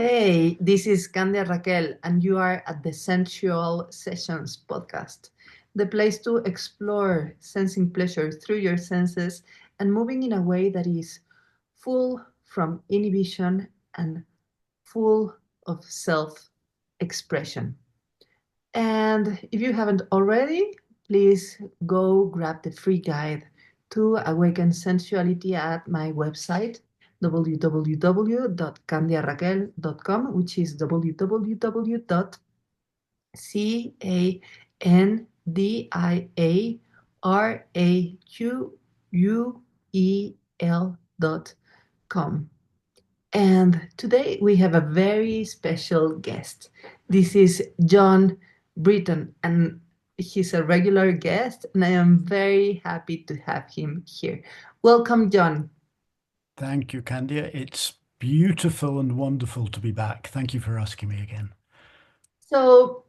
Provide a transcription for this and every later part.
Hey, this is Candia Raquel, and you are at the Sensual Sessions Podcast, the place to explore sensing pleasure through your senses and moving in a way that is full from inhibition and full of self expression. And if you haven't already, please go grab the free guide to awaken sensuality at my website www.candiaraquel.com, which is www.candiaraquel.com. And today we have a very special guest. This is John Britton, and he's a regular guest, and I am very happy to have him here. Welcome, John. Thank you, Candia. It's beautiful and wonderful to be back. Thank you for asking me again. So,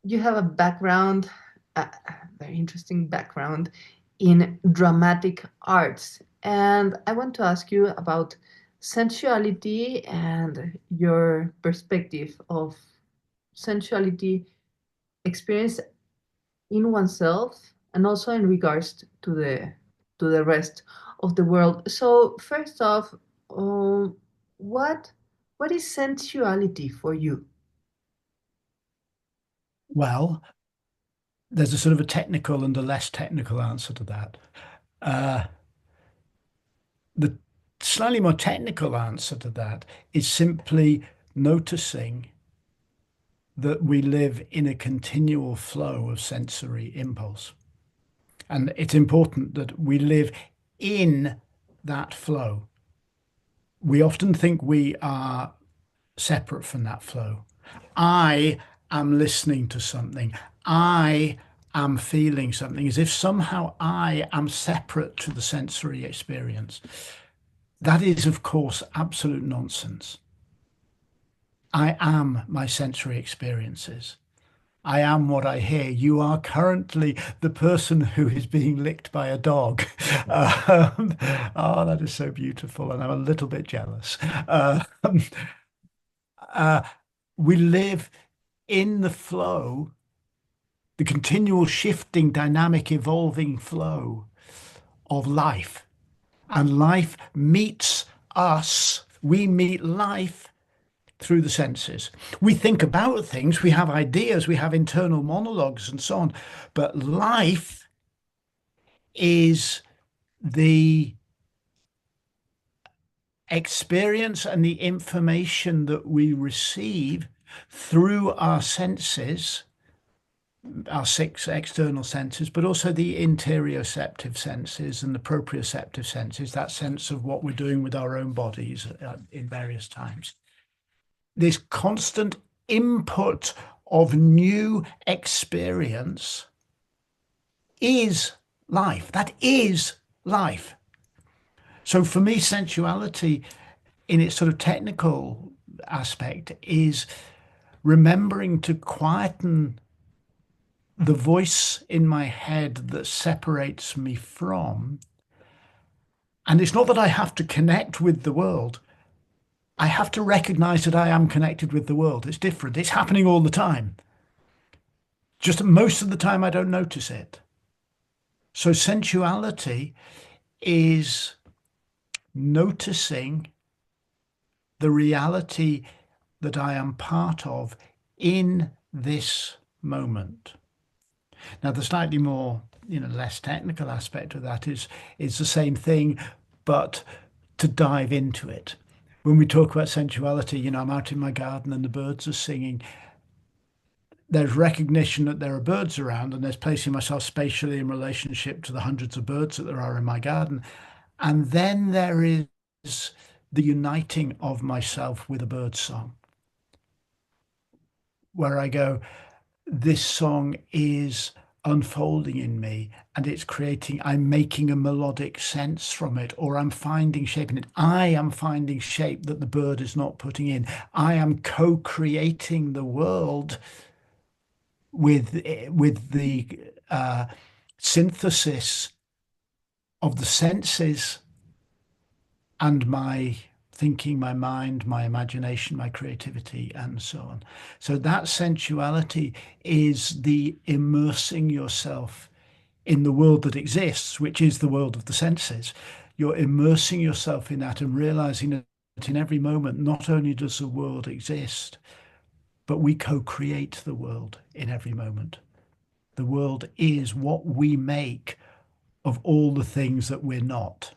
you have a background, a very interesting background in dramatic arts, and I want to ask you about sensuality and your perspective of sensuality experience in oneself and also in regards to the rest of the world. So first off, um, what what is sensuality for you? Well, there's a sort of a technical and a less technical answer to that. Uh, the slightly more technical answer to that is simply noticing that we live in a continual flow of sensory impulse. And it's important that we live in that flow. We often think we are separate from that flow. I am listening to something. I am feeling something as if somehow I am separate to the sensory experience. That is, of course, absolute nonsense. I am my sensory experiences. I am what I hear. You are currently the person who is being licked by a dog. Um, oh, that is so beautiful, and I'm a little bit jealous. Uh, we live in the flow, the continual shifting, dynamic, evolving flow of life. And life meets us. We meet life through the senses. We think about things, we have ideas, we have internal monologues and so on. But life is the experience and the information that we receive through our senses, our six external senses, but also the interoceptive senses and the proprioceptive senses, that sense of what we're doing with our own bodies in various times. This constant input of new experience is life. That is life. So for me, sensuality in its sort of technical aspect is remembering to quieten the voice in my head that separates me from. And it's not that I have to connect with the world. I have to recognize that I am connected with the world. It's different. It's happening all the time. Just most of the time, I don't notice it. So sensuality is noticing the reality that I am part of in this moment. Now, the slightly more, less technical aspect of that is the same thing, but to dive into it. When we talk about sensuality, I'm out in my garden and the birds are singing. There's recognition that there are birds around, and there's placing myself spatially in relationship to the hundreds of birds that there are in my garden. And then there is the uniting of myself with a bird's song, where I go, this song is unfolding in me and it's creating, I'm making a melodic sense from it, or I'm finding shape in it. I am finding shape that the bird is not putting in. I am co-creating the world with the synthesis of the senses and my thinking, my mind, my imagination, my creativity, and so on. So that sensuality is the immersing yourself in the world that exists, which is the world of the senses. You're immersing yourself in that and realizing that in every moment, not only does the world exist, but we co-create the world in every moment. The world is what we make of all the things that we're not.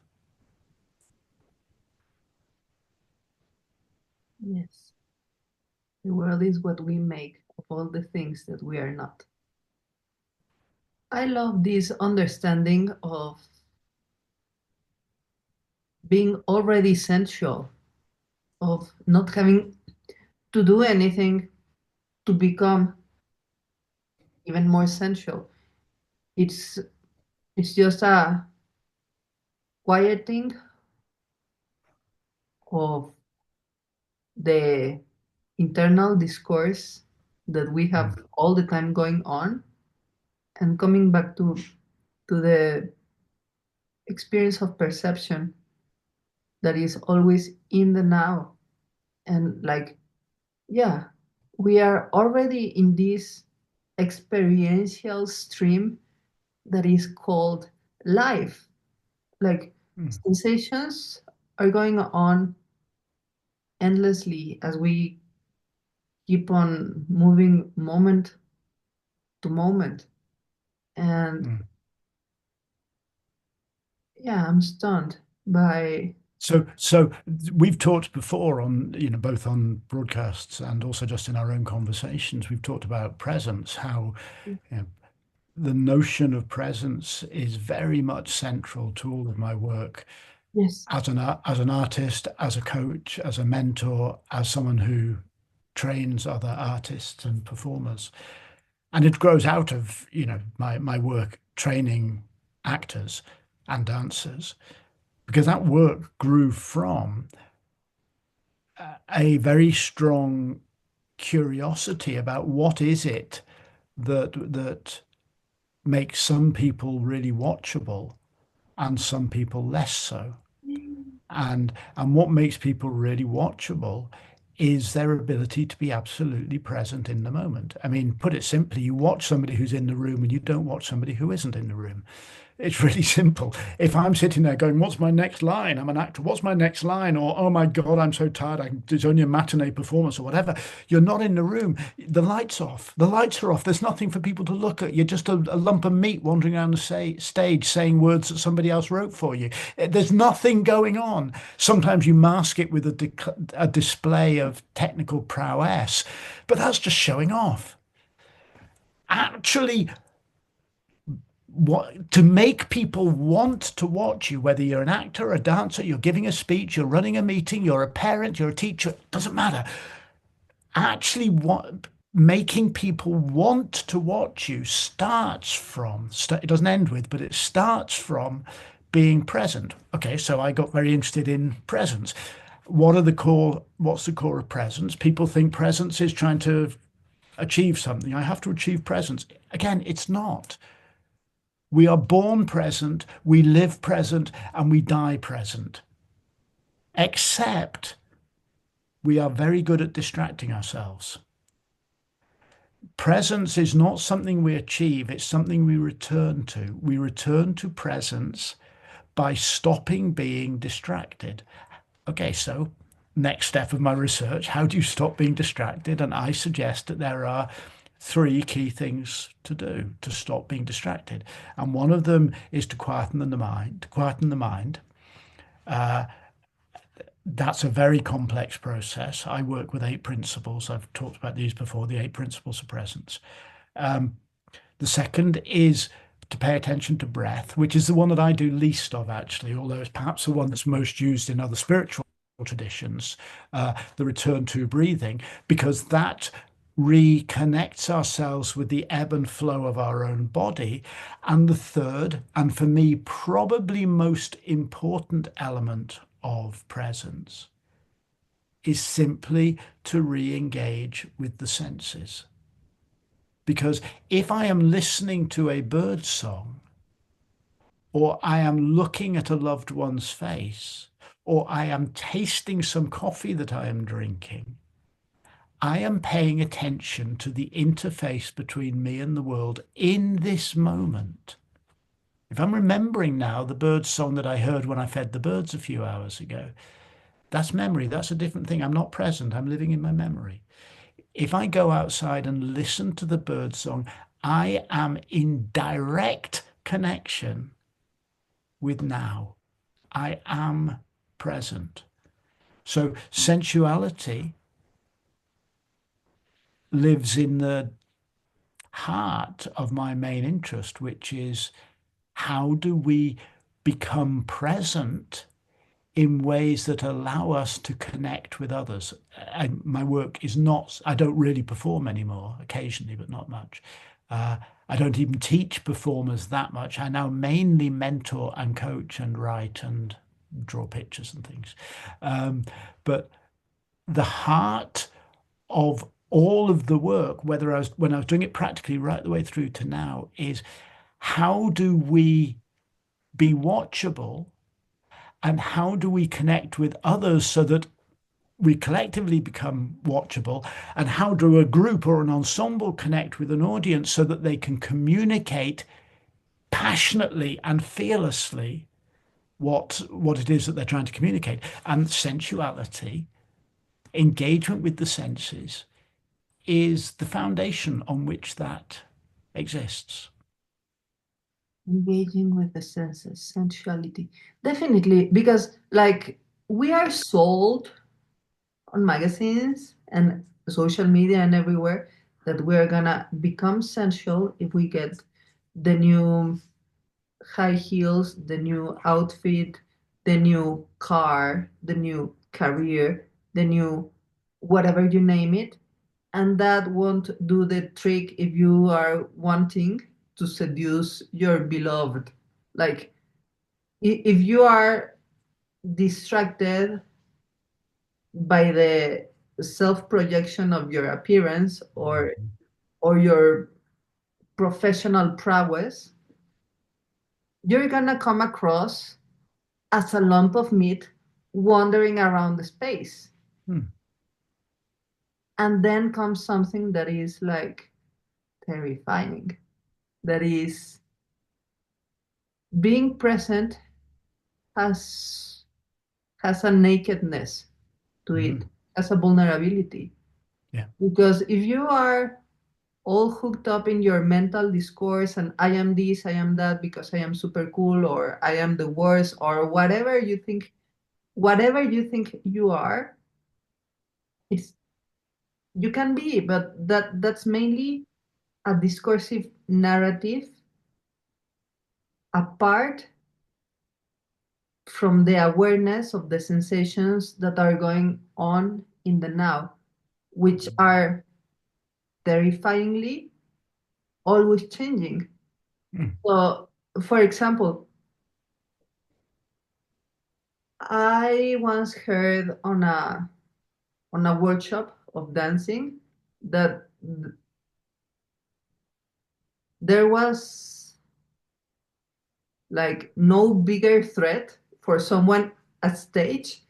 Yes. The world is what we make of all the things that we are not. I love this understanding of being already sensual, of not having to do anything to become even more sensual. It's it's just a quieting of the internal discourse that we have Mm, all the time going on and coming back to the experience of perception that is always in the now. And like, yeah, we are already in this experiential stream that is called life. Like, mm, sensations are going on endlessly as we keep on moving moment to moment. And mm. yeah, I'm stunned by. So we've talked before on, both on broadcasts and also just in our own conversations, we've talked about presence, how, you know, the notion of presence is very much central to all of my work Yes. as an artist, as a coach, as a mentor, as someone who trains other artists and performers. And it grows out of, my work training actors and dancers, because that work grew from a very strong curiosity about what is it that makes some people really watchable and some people less so. And what makes people really watchable is their ability to be absolutely present in the moment. I mean, put it simply, you watch somebody who's in the room and you don't watch somebody who isn't in the room. It's really simple. If I'm sitting there going, "What's my next line?" I'm an actor. "What's my next line?" Or, "Oh my God, I'm so tired. There's only a matinee performance," or whatever. You're not in the room. The lights off. The lights are off. There's nothing for people to look at. You're just a lump of meat wandering around the stage saying words that somebody else wrote for you. There's nothing going on. Sometimes you mask it with a display of technical prowess, but that's just showing off. Actually, what to make people want to watch you, whether you're an actor, a dancer, you're giving a speech, you're running a meeting, you're a parent, you're a teacher, doesn't matter. Actually, what making people want to watch you starts from, it doesn't end with, but it starts from being present. Okay, so I got very interested in presence. What's the core of presence? People think presence is trying to achieve something. I have to achieve presence. Again, it's not. We are born present, we live present, and we die present. Except we are very good at distracting ourselves. Presence is not something we achieve, it's something we return to. We return to presence by stopping being distracted. Okay, so next step of my research, how do you stop being distracted? And I suggest that there are three key things to do to stop being distracted. And one of them is to quieten the mind, That's a very complex process. I work with eight principles. I've talked about these before, the eight principles of presence. The second is to pay attention to breath, which is the one that I do least of, actually, although it's perhaps the one that's most used in other spiritual traditions, the return to breathing, because that reconnects ourselves with the ebb and flow of our own body. And the third, and for me, probably most important element of presence is simply to re engage with the senses. Because if I am listening to a bird song, or I am looking at a loved one's face, or I am tasting some coffee that I am drinking, I am paying attention to the interface between me and the world in this moment. If I'm remembering now the bird song that I heard when I fed the birds a few hours ago, that's memory. That's a different thing. I'm not present. I'm living in my memory. If I go outside and listen to the bird song, I am in direct connection with now. I am present. So sensuality lives in the heart of my main interest, which is how do we become present in ways that allow us to connect with others. And my work is not, I don't really perform anymore, occasionally, but not much. Uh, I don't even teach performers that much. I now mainly mentor and coach and write and draw pictures and things. But the heart of all of the work, whether I was when I was doing it practically right the way through to now, is how do we be watchable and how do we connect with others so that we collectively become watchable? And how do a group or an ensemble connect with an audience so that they can communicate passionately and fearlessly what it is that they're trying to communicate? And sensuality, engagement with the senses, is the foundation on which that exists. Engaging with the senses, sensuality. Definitely, because like we are sold on magazines and social media and everywhere that we're gonna become sensual if we get the new high heels, the new outfit, the new car, the new career, the new whatever you name it. And that won't do the trick if you are wanting to seduce your beloved. Like if you are distracted by the self projection of your appearance or your professional prowess, you're gonna come across as a lump of meat wandering around the space. Hmm. And then comes something that is like terrifying. That is being present has has a nakedness to it, Mhm. has a vulnerability. Yeah. Because if you are all hooked up in your mental discourse and I am this, I am that because I am super cool or I am the worst or whatever you think you are, it's you can be, but that's mainly a discursive narrative apart from the awareness of the sensations that are going on in the now, which are terrifyingly always changing. Mm. So, for example, I once heard on a workshop of dancing that there was like no bigger threat for someone at stage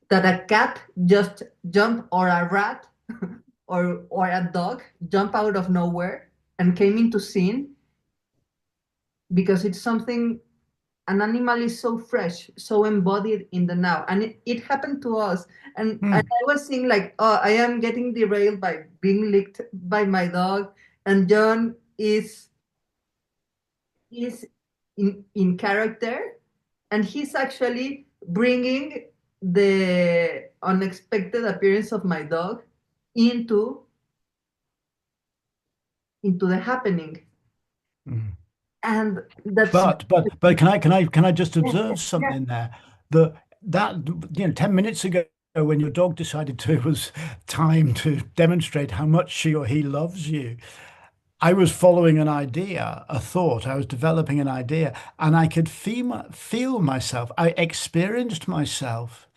that a cat just jump or a rat or a dog jump out of nowhere and came into scene because it's something an animal is so fresh, so embodied in the now. And it happened to us. And Mm. I was seeing like, oh, I am getting derailed by being licked by my dog. And John is in character. And he's actually bringing the unexpected appearance of my dog into into the happening. Mm. And that's But can I just yeah, observe yeah. something there? The that 10 minutes ago when your dog decided to it was time to demonstrate how much she or he loves you, I was following an idea, a thought. I was developing an idea, and I could feel myself. I experienced myself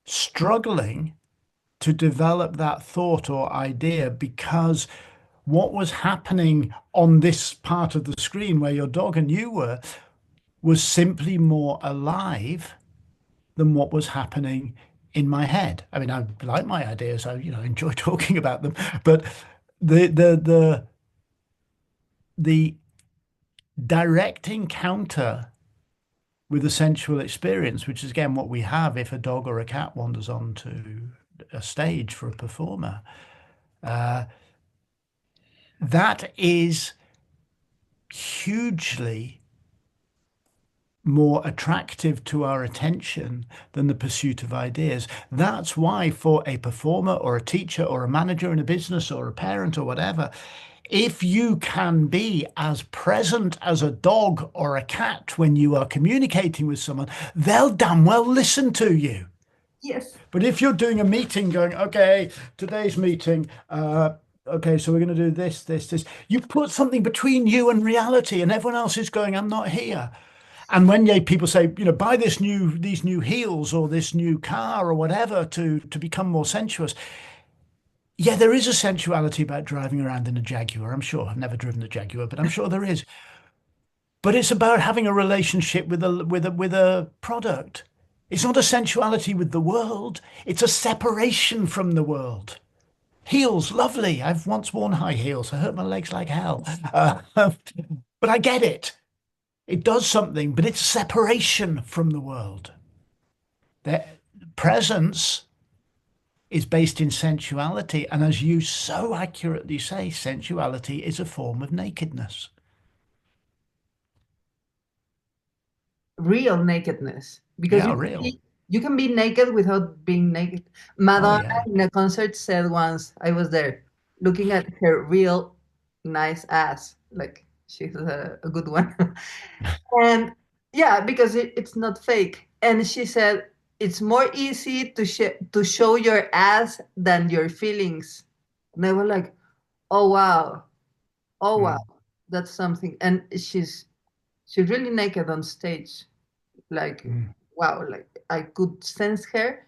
struggling to develop that thought or idea because what was happening on this part of the screen where your dog and you were was simply more alive than what was happening in my head. I mean, I like my ideas. I, enjoy talking about them, but the the the the direct encounter with a sensual experience, which is again what we have if a dog or a cat wanders onto a stage for a performer, uh, that is hugely more attractive to our attention than the pursuit of ideas. That's why, for a performer or a teacher or a manager in a business or a parent or whatever, if you can be as present as a dog or a cat when you are communicating with someone, they'll damn well listen to you. Yes. But if you're doing a meeting going, okay, today's meeting, okay, so we're going to do this, this, this, you put something between you and reality, and everyone else is going, I'm not here. And when people say, buy these new heels or this new car or whatever to become more sensuous, yeah, there is a sensuality about driving around in a Jaguar. I'm sure. I've never driven a Jaguar, but I'm sure there is. But it's about having a relationship with a product. It's not a sensuality with the world. It's a separation from the world. Heels, lovely. I've once worn high heels. I hurt my legs like hell. But I get it. It does something, but it's separation from the world. Their presence is based in sensuality. And as you so accurately say, sensuality is a form of nakedness. Real nakedness, because Yeah, real. you can be naked without being naked. Oh, Madonna yeah. in a concert said once, I was there looking at her real nice ass, like she's a good one. And yeah, because it's not fake. And she said it's more easy to show your ass than your feelings. And I was like, oh wow, oh wow, Mm, that's something. And she's really naked on stage, like mm, wow, like I could sense her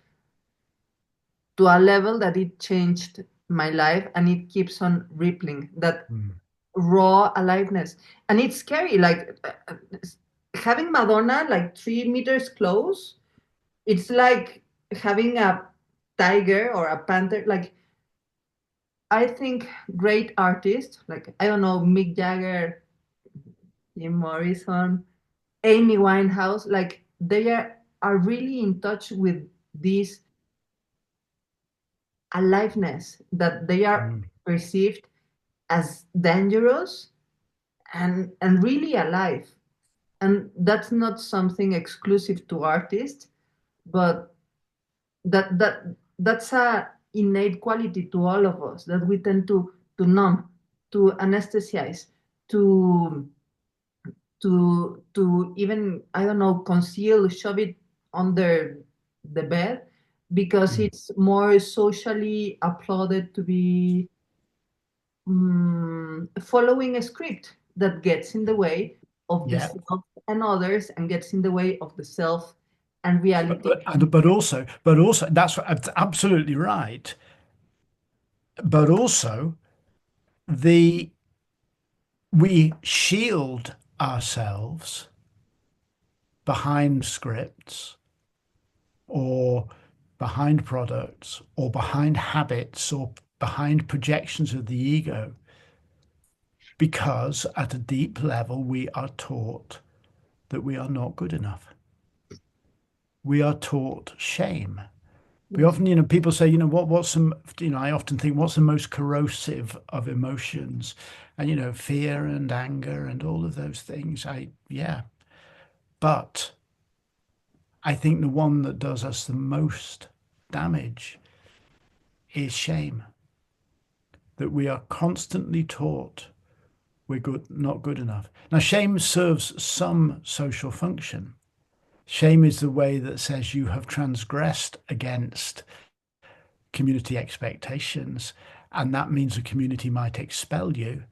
to a level that it changed my life, and it keeps on rippling that mm. raw aliveness. And it's scary, like having Madonna like 3 meters close, it's like having a tiger or a panther. Like I think great artists, like I don't know, Mick Jagger, Jim Morrison, Amy Winehouse, like they are really in touch with this aliveness that they are Mm, perceived as dangerous and really alive. And that's not something exclusive to artists, but that's a innate quality to all of us, that we tend to numb, to anesthetize, to to even, I don't know, conceal, shove it under the bed, because mm. it's more socially applauded to be following a script that gets in the way of the Yeah. self and others, and gets in the way of the self and reality. But also, that's absolutely right. But also, the we shield ourselves behind scripts or behind products or behind habits or behind projections of the ego because at a deep level we are taught that we are not good enough. We are taught shame. We Yes. often, people say, what's some, I often think, what's the most corrosive of emotions? And, fear and anger and all of those things. Yeah. But I think the one that does us the most damage is shame, that we are constantly taught we're good, not good enough. Now, shame serves some social function. Shame is the way that says you have transgressed against community expectations, and that means the community might expel you,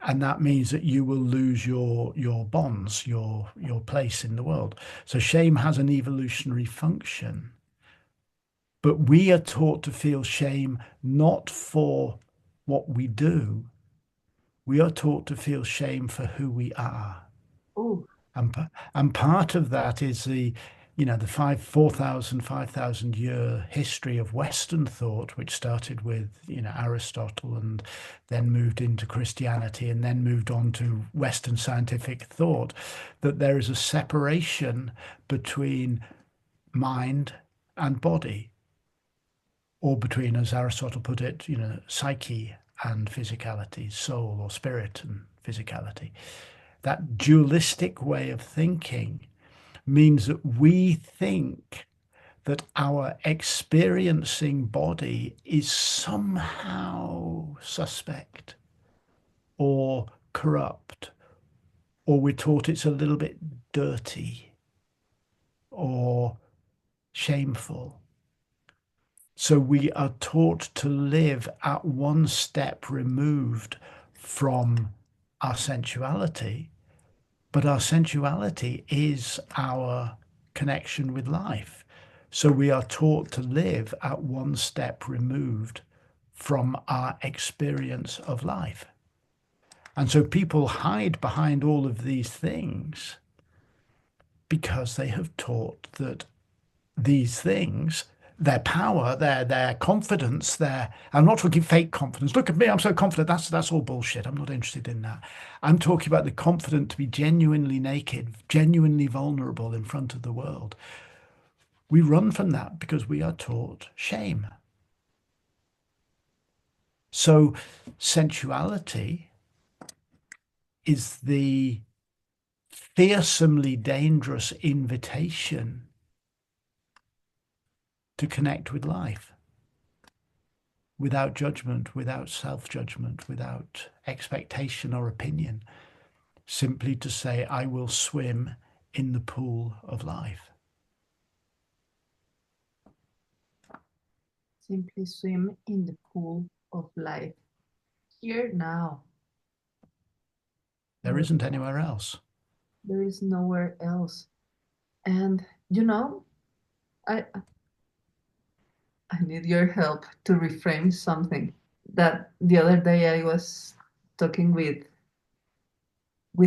and that means that you will lose your bonds, your place in the world. So shame has an evolutionary function, but we are taught to feel shame not for what we do. We are taught to feel shame for who we are. Oh, And, and part of that is the the 5,000 year history of Western thought, which started with, Aristotle and then moved into Christianity and then moved on to Western scientific thought, that there is a separation between mind and body, or between, as Aristotle put it, psyche and physicality, soul or spirit and physicality. That dualistic way of thinking means that we think that our experiencing body is somehow suspect or corrupt, or we're taught it's a little bit dirty or shameful. So we are taught to live at one step removed from our sensuality, but our sensuality is our connection with life. So we are taught to live at one step removed from our experience of life. And so people hide behind all of these things because they have taught that these things, their power, their confidence, I'm not talking fake confidence. Look at me, I'm so confident. That's all bullshit. I'm not interested in that. I'm talking about the confidence to be genuinely naked, genuinely vulnerable in front of the world. We run from that because we are taught shame. So sensuality is the fearsomely dangerous invitation to connect with life without judgment, without self-judgment, without expectation or opinion, simply to say, I will swim in the pool of life. Simply swim in the pool of life. Here now. There isn't anywhere else. There is nowhere else. And I I need your help to reframe something. That the other day I was talking with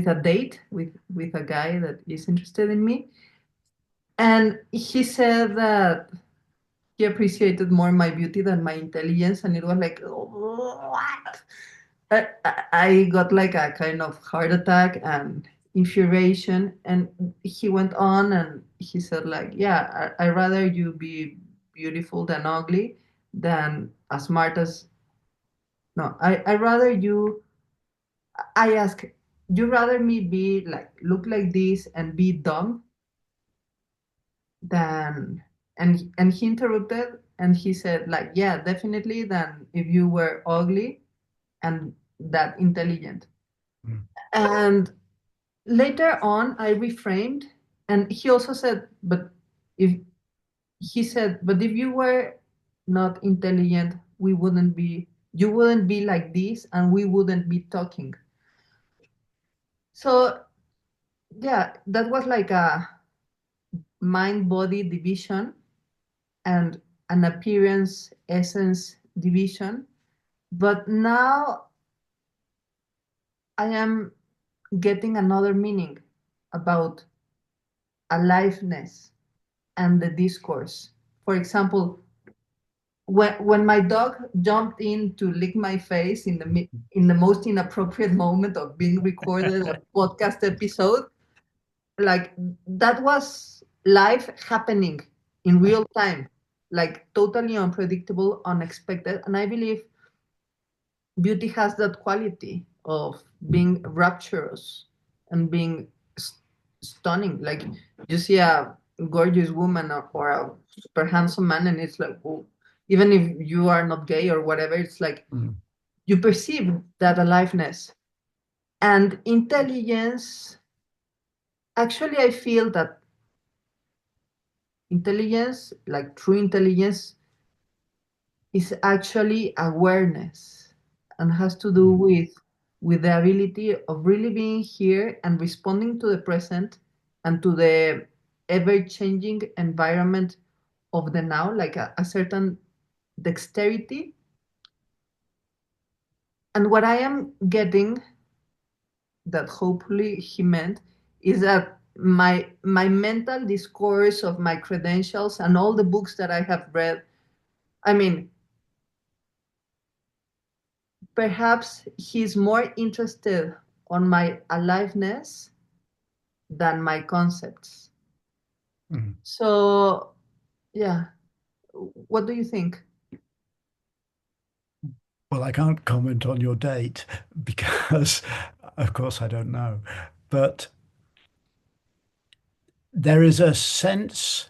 a date with a guy that is interested in me, and he said that he appreciated more my beauty than my intelligence, and it was like, what? I got like a kind of heart attack and infuriation, and he went on and he said like, yeah, I rather you be beautiful than ugly, than as smart as, no, I rather you, I ask, you rather me be like, look like this and be dumb than, and he interrupted and he said like, yeah, definitely, than if you were ugly and that intelligent. Mm. And later on, I reframed, and he also said, but if he said, but if you were not intelligent, you wouldn't be like this, and we wouldn't be talking. So, yeah, that was like a mind body division and an appearance essence division. But now I am getting another meaning about aliveness and the discourse. For example, when my dog jumped in to lick my face in the most inappropriate moment of being recorded a podcast episode, like that was life happening in real time, like totally unpredictable, unexpected. And I believe beauty has that quality of being rapturous and being stunning. Like you see a gorgeous woman or a super handsome man, and it's like, oh, even if you are not gay or whatever, it's like you perceive that aliveness and intelligence. Actually, I feel that intelligence, like true intelligence, is actually awareness and has to do with the ability of really being here and responding to the present and to the ever-changing environment of the now, like a certain dexterity. And what I am getting, that hopefully he meant, is that my mental discourse of my credentials and all the books that I have read. I mean, perhaps he's more interested on my aliveness than my concepts. Mm. So, yeah, what do you think? Well, I can't comment on your date because, of course, I don't know. But there is a sense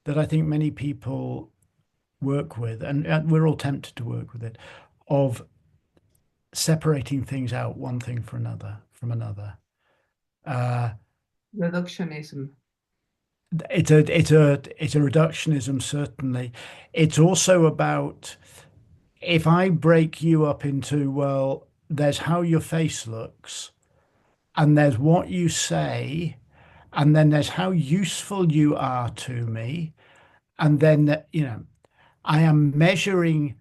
that I think many people work with, and we're all tempted to work with it, of separating things out, one thing for another from another. Uh, Reductionism. it's a reductionism, certainly. It's also about if I break you up into, well, there's how your face looks, and there's what you say, and then there's how useful you are to me, and then, I am measuring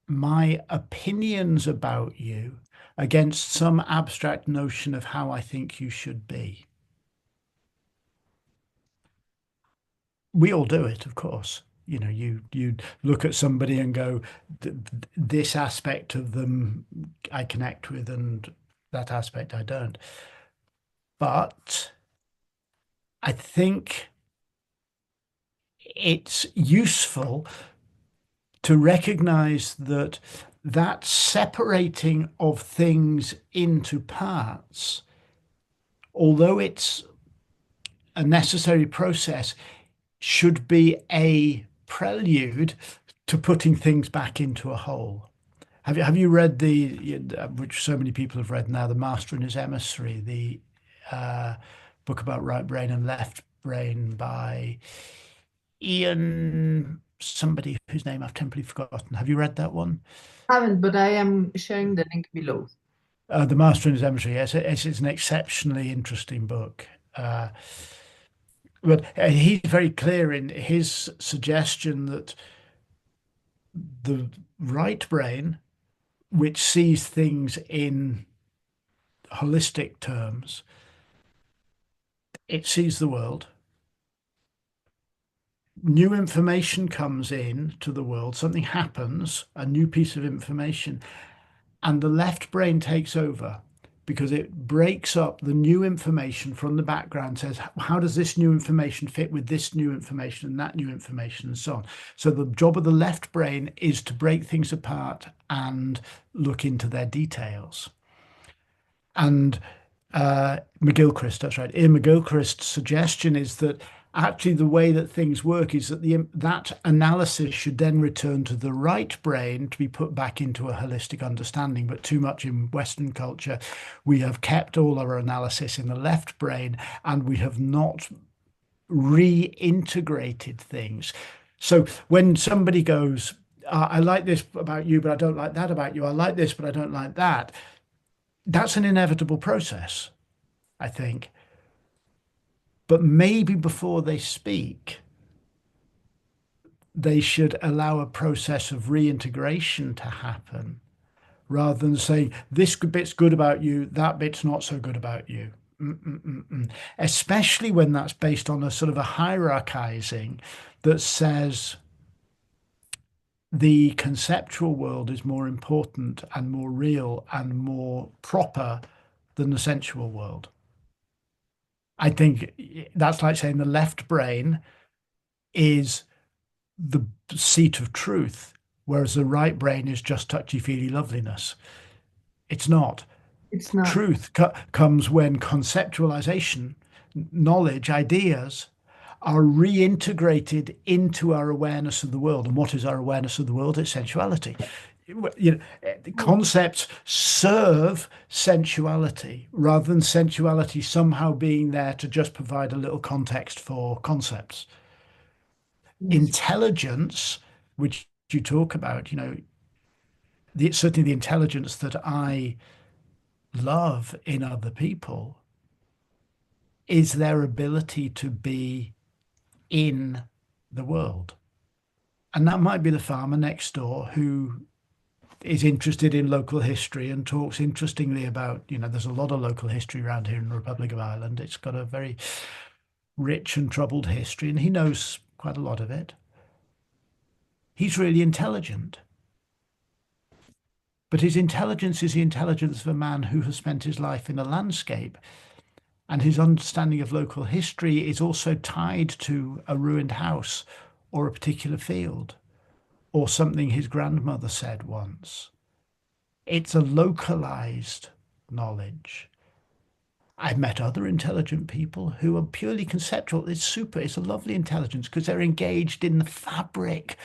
my opinions about you against some abstract notion of how I think you should be. We all do it, of course. You look at somebody and go, This aspect of them I connect with, and that aspect I don't." But I think it's useful to recognize that that separating of things into parts, although it's a necessary process, should be a prelude to putting things back into a whole. Have you read which so many people have read now, The Master and His Emissary, the uh, book about right brain and left brain by Ian, somebody whose name I've temporarily forgotten. Have you read that one? Haven't, but I am sharing the link below. The Master and His Emissary. Yes, it's an exceptionally interesting book. But he's very clear in his suggestion that the right brain, which sees things in holistic terms, it sees the world. New information comes in to the world, something happens, a new piece of information, and the left brain takes over because it breaks up the new information from the background, says, how does this new information fit with this new information and that new information, and so on. So the job of the left brain is to break things apart and look into their details. And McGilchrist, that's right. Ian McGilchrist's suggestion is that actually the way that things work is that that analysis should then return to the right brain to be put back into a holistic understanding. But too much in Western culture, we have kept all our analysis in the left brain and we have not reintegrated things. So when somebody goes, I like this about you, but I don't like that about you. I like this, but I don't like that. That's an inevitable process, I think. But maybe before they speak, they should allow a process of reintegration to happen rather than saying, this bit's good about you, that bit's not so good about you. Especially when that's based on a sort of a hierarchizing that says the conceptual world is more important and more real and more proper than the sensual world. I think that's like saying the left brain is the seat of truth, whereas the right brain is just touchy-feely loveliness. It's not. It's not. Truth comes when conceptualization, knowledge, ideas are reintegrated into our awareness of the world. And what is our awareness of the world? It's sensuality. Concepts serve sensuality rather than sensuality somehow being there to just provide a little context for concepts. Yes. Intelligence, which you talk about, certainly the intelligence that I love in other people is their ability to be in the world. And that might be the farmer next door who is interested in local history and talks interestingly about, there's a lot of local history around here in the Republic of Ireland. It's got a very rich and troubled history, and he knows quite a lot of it. He's really intelligent, but his intelligence is the intelligence of a man who has spent his life in a landscape, and his understanding of local history is also tied to a ruined house or a particular field or something his grandmother said once. It's a localized knowledge. I've met other intelligent people who are purely conceptual. It's super. It's a lovely intelligence because they're engaged in the fabric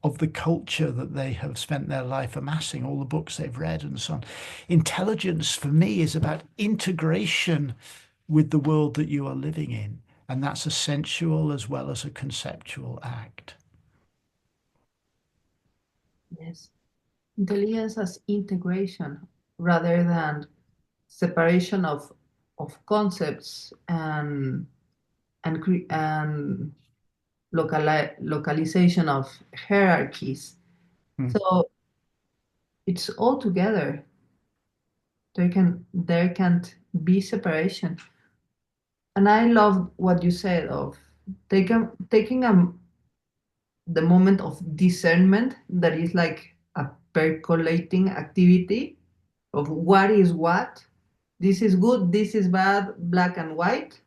of the culture that they have spent their life amassing, all the books they've read and so on. Intelligence for me is about integration with the world that you are living in. And that's a sensual as well as a conceptual act. Yes. Intelligence as integration rather than separation of concepts and localization of hierarchies. Mm. So it's all together. There can't be separation. And I love what you said of taking the moment of discernment that is like a percolating activity of what is what. This is good, this is bad, black and white.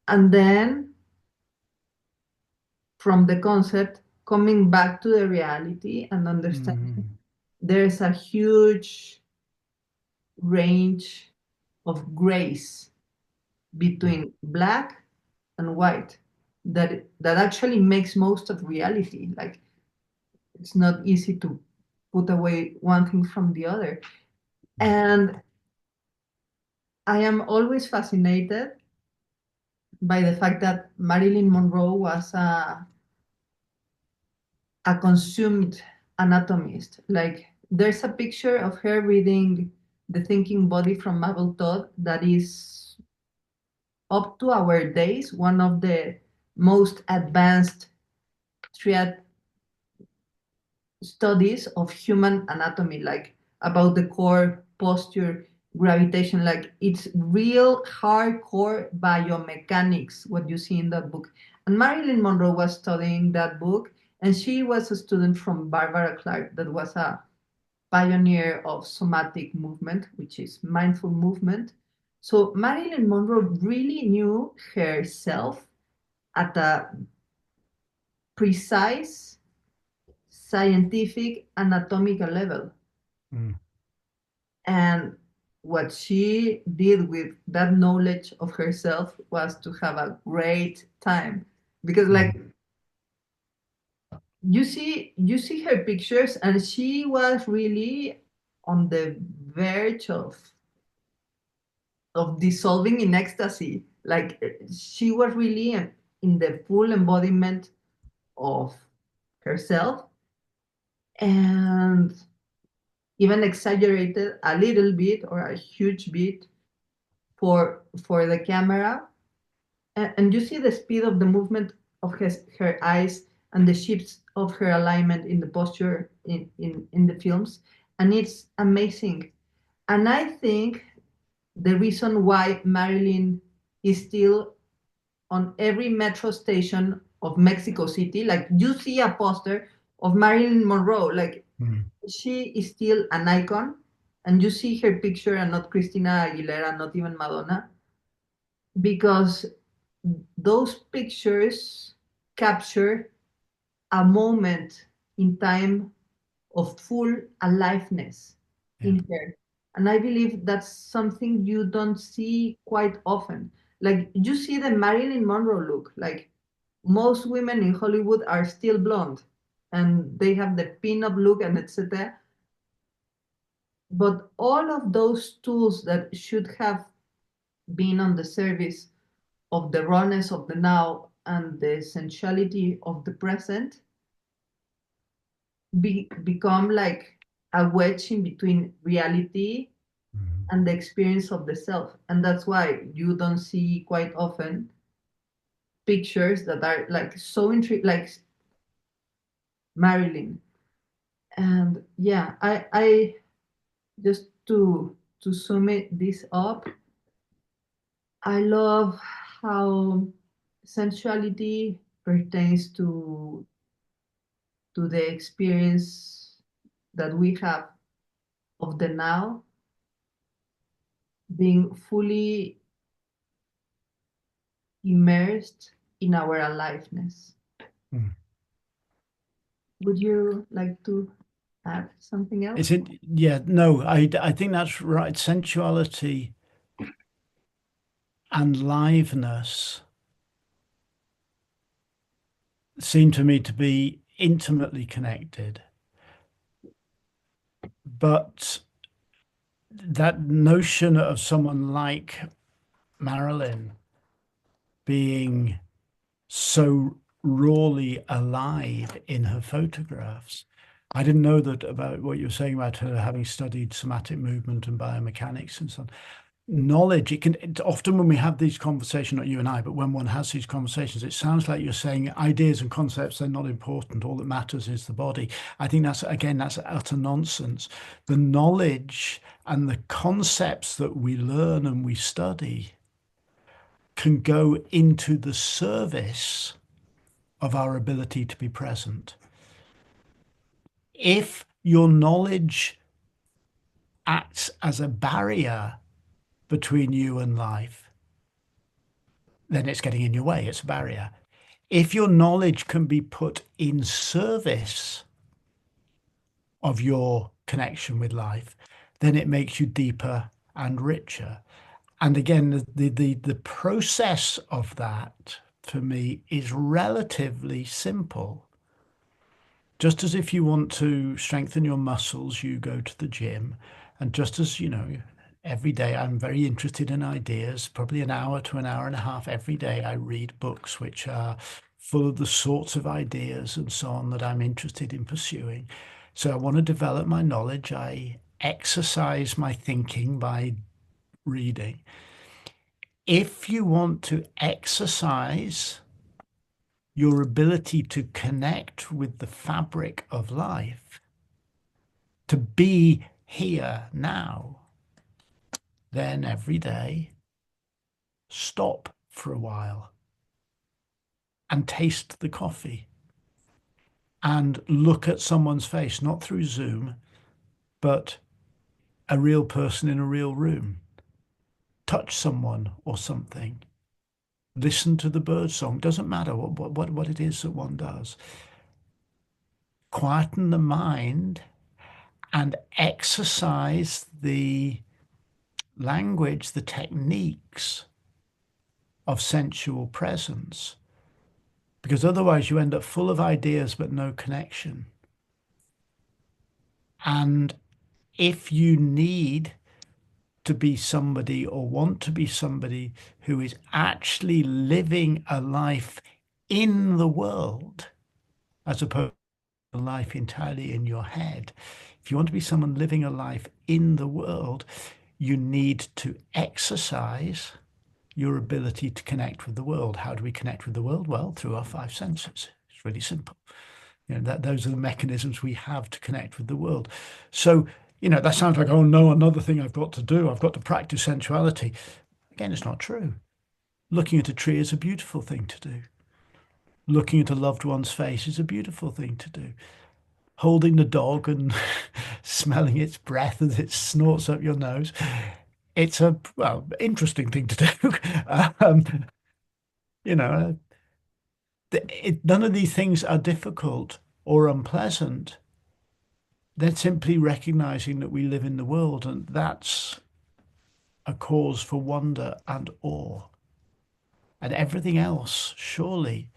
And then from the concept, coming back to the reality and understanding Mm. there's a huge range of grace between black and white that actually makes most of reality. Like it's not easy to put away one thing from the other. And I am always fascinated by the fact that Marilyn Monroe was a consumed anatomist. Like there's a picture of her reading The Thinking Body from Mabel Todd that is up to our days one of the most advanced triad studies of human anatomy, like about the core, posture, gravitation. Like it's real hardcore biomechanics, what you see in that book. And Marilyn Monroe was studying that book, and she was a student from Barbara Clark, that was a pioneer of somatic movement, which is mindful movement. So Marilyn Monroe really knew herself at a precise scientific anatomical level. Mm. And what she did with that knowledge of herself was to have a great time. Because like Mm. you see her pictures, and she was really on the verge of dissolving in ecstasy. Like she was really in the full embodiment of herself, and even exaggerated a little bit or a huge bit for the camera. And you see the speed of the movement of her eyes and the shifts of her alignment in the posture in the films, and it's amazing. And I think the reason why Marilyn is still on every metro station of Mexico City, like you see a poster of Marilyn Monroe, like Mm. she is still an icon, and you see her picture and not Christina Aguilera, not even Madonna, because those pictures capture a moment in time of full aliveness Yeah. in her. And I believe that's something you don't see quite often. Like you see the Marilyn Monroe look, like most women in Hollywood are still blonde and they have the pin-up look and etc. But all of those tools that should have been on the service of the rawness of the now and the sensuality of the present become like a wedge in between reality Mm. and the experience of the self. And that's why you don't see quite often pictures that are like so intriguing, like Marilyn. And yeah, I just to sum this up, I love how sensuality pertains to the experience that we have of the now, being fully immersed in our aliveness. Mm. Would you like to add something It's else? it, yeah, no, I think that's right. Sensuality and liveness seem to me to be intimately connected. But that notion of someone like Marilyn being so rawly alive in her photographs. I didn't know that about what you were saying about her having studied somatic movement and biomechanics and so on. Knowledge, it's often when we have these conversations, not you and I, but when one has these conversations, it sounds like you're saying ideas and concepts, they're not important. All that matters is the body. I think that's, again, that's utter nonsense. The knowledge and the concepts that we learn and we study can go into the service of our ability to be present. If your knowledge acts as a barrier between you and life, then it's getting in your way. It's a barrier. If your knowledge can be put in service of your connection with life, then it makes you deeper and richer. And again, the process of that for me is relatively simple. Just as if you want to strengthen your muscles, you go to the gym. And just as, every day I'm very interested in ideas, probably an hour to an hour and a half every day, I read books which are full of the sorts of ideas and so on that I'm interested in pursuing. So I want to develop my knowledge. I exercise my thinking by reading. If you want to exercise your ability to connect with the fabric of life, to be here now, then every day stop for a while and taste the coffee and look at someone's face, not through Zoom, but a real person in a real room. Touch someone or something. Listen to the bird song. Doesn't matter what it is that one does. Quieten the mind and exercise the language, the techniques of sensual presence, because otherwise you end up full of ideas but no connection. And if you need to be somebody or want to be somebody who is actually living a life in the world as opposed to a life entirely in your head, if you want to be someone living a life in the world, you need to exercise your ability to connect with the world. How do we connect with the world? Well, through our five senses. It's really simple. Those are the mechanisms we have to connect with the world. So, that sounds like, oh no, another thing I've got to do. I've got to practice sensuality. Again, it's not true. Looking at a tree is a beautiful thing to do. Looking at a loved one's face is a beautiful thing to do. Holding the dog and smelling its breath as it snorts up your nose, it's a, well, interesting thing to do. um, you know, none of these things are difficult or unpleasant. They're simply recognizing that we live in the world, and that's a cause for wonder and awe. And everything else, surely,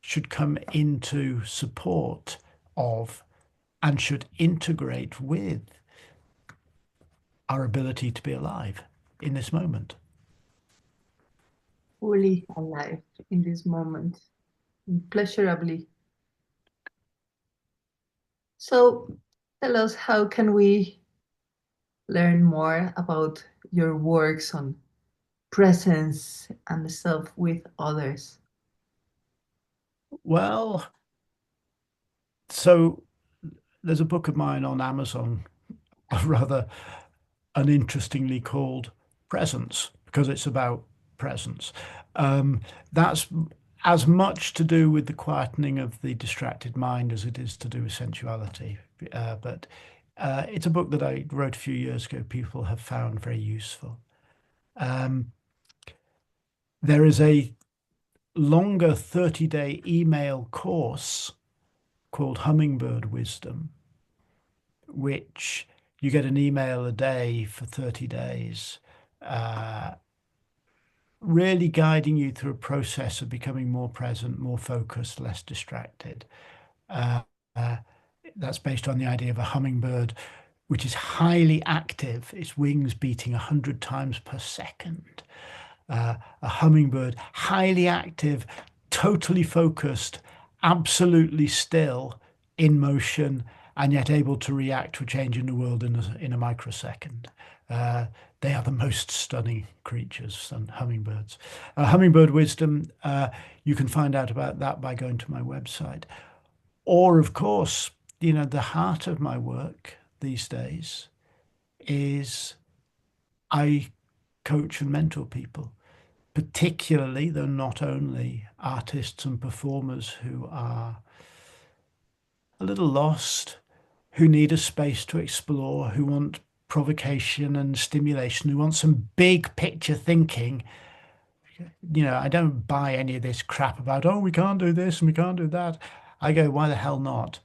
should come into support of and should integrate with our ability to be alive in this moment. Fully alive in this moment, pleasurably. So tell us, how can we learn more about your works on presence and self with others? Well, so there's a book of mine on Amazon, rather uninterestingly called Presence, because it's about presence. That's as much to do with the quietening of the distracted mind as it is to do with sensuality. But it's a book that I wrote a few years ago, people have found very useful. Um, there is a longer 30-day email course called Hummingbird Wisdom, which you get an email a day for 30 days, uh, really guiding you through a process of becoming more present, more focused, less distracted. Uh, uh, that's based on the idea of a hummingbird, which is highly active, its wings beating 100 times per second. A hummingbird, highly active, totally focused, absolutely still, in motion, and yet able to react to a change in the world in a microsecond. They are the most stunning creatures, some hummingbirds. Hummingbird wisdom, you can find out about that by going to my website. Or, of course, the heart of my work these days is I coach and mentor people, particularly, though not only, artists and performers who are a little lost, who need a space to explore, who want provocation and stimulation, who want some big picture thinking. I don't buy any of this crap about, oh, we can't do this and we can't do that. I go, why the hell not?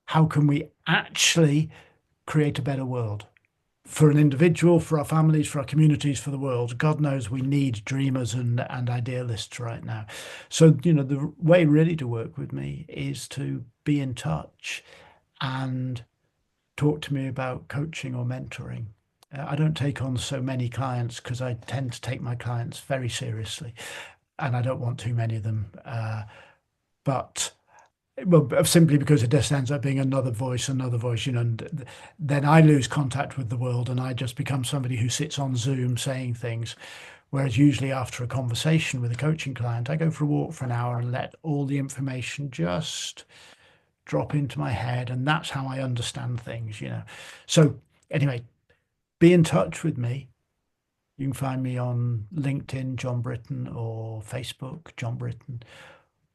How can we actually create a better world? For an individual, for our families, for our communities, for the world. God knows we need dreamers and idealists right now. So, the way really to work with me is to be in touch and talk to me about coaching or mentoring. I don't take on so many clients because I tend to take my clients very seriously and I don't want too many of them. But well, simply because it just ends up being another voice, and then I lose contact with the world and I just become somebody who sits on Zoom saying things. Whereas usually after a conversation with a coaching client, I go for a walk for an hour and let all the information just drop into my head. And that's how I understand things. So anyway, be in touch with me. You can find me on LinkedIn, John Britton, or Facebook, John Britton,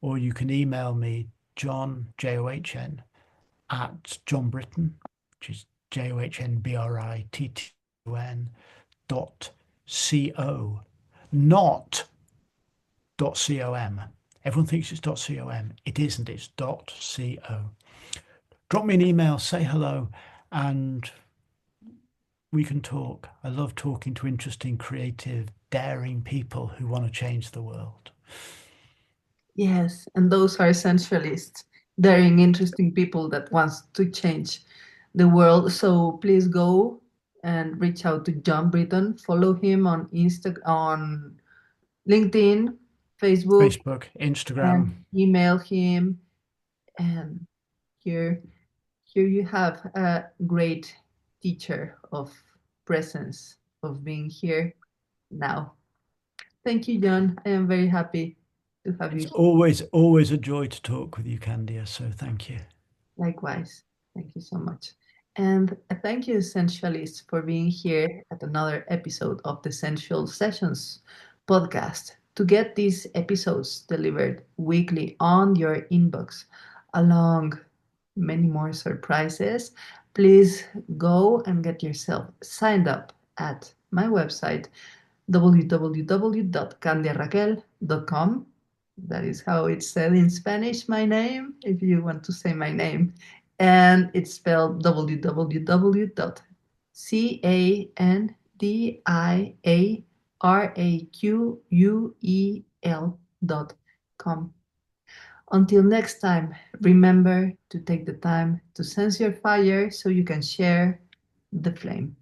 or you can email me, John, John, at John Britton, which is JOHNBRITTON .co, not .com. Everyone thinks it's .com. It isn't, it's .co. Drop me an email, say hello, and we can talk. I love talking to interesting, creative, daring people who want to change the world. Yes, and those are essentialists, daring, interesting people that wants to change the world. So please go and reach out to John Britton. Follow him on on LinkedIn, Facebook, Facebook, and Instagram. email him. And here, here you have a great teacher of presence, of being here now. Thank you, John. I am very happy to have you It's here. always a joy to talk with you, Candia. So thank you. Likewise. Thank you so much. And thank you, Sensualists, for being here at another episode of the Sensual Sessions podcast. To get these episodes delivered weekly on your inbox, along many more surprises, please go and get yourself signed up at my website, www.candiaraquel.com. That is how it's said in Spanish, my name, if you want to say my name. And it's spelled www.candiaraquel.com. Until next time, remember to take the time to sense your fire so you can share the flame.